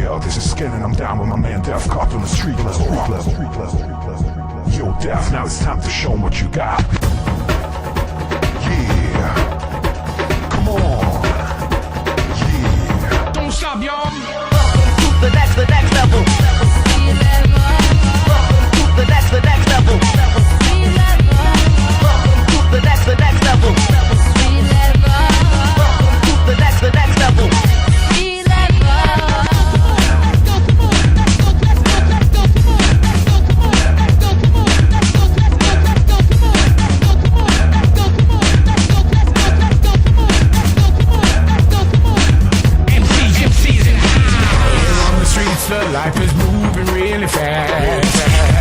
Yo, this is Skin and I'm down with my man Def Cop on the street level. Yo, Def, now it's time to show 'em what you got. Yeah, come on. Yeah, Don't stop, y'all. Welcome to the next level. Welcome to the next level. Welcome to the next level. Welcome to the next level. The life is moving really fast.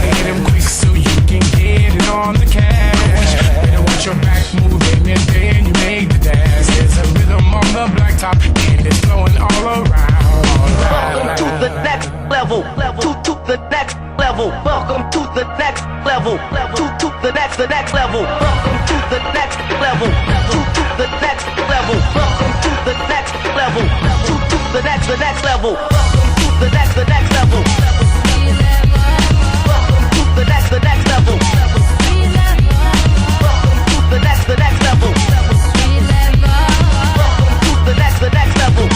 Get them quick so you can get it on the cash. Better watch your back moving and then you make the dance. There's a rhythm on the blacktop and it's flowing all around. Welcome to the next level. To the next level. Welcome to the next level. To the next level. Welcome to the next level. To the next level. Welcome to the next level. To the next level. Welcome to the next level. Welcome to the next level. Welcome to the next level. Welcome to the next level.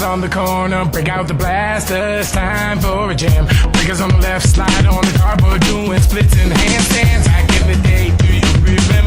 On the corner, break out the blasters, time for a jam. Breakers on the left, slide on the cardboard, doing splits and handstands. Back in the day, do you remember?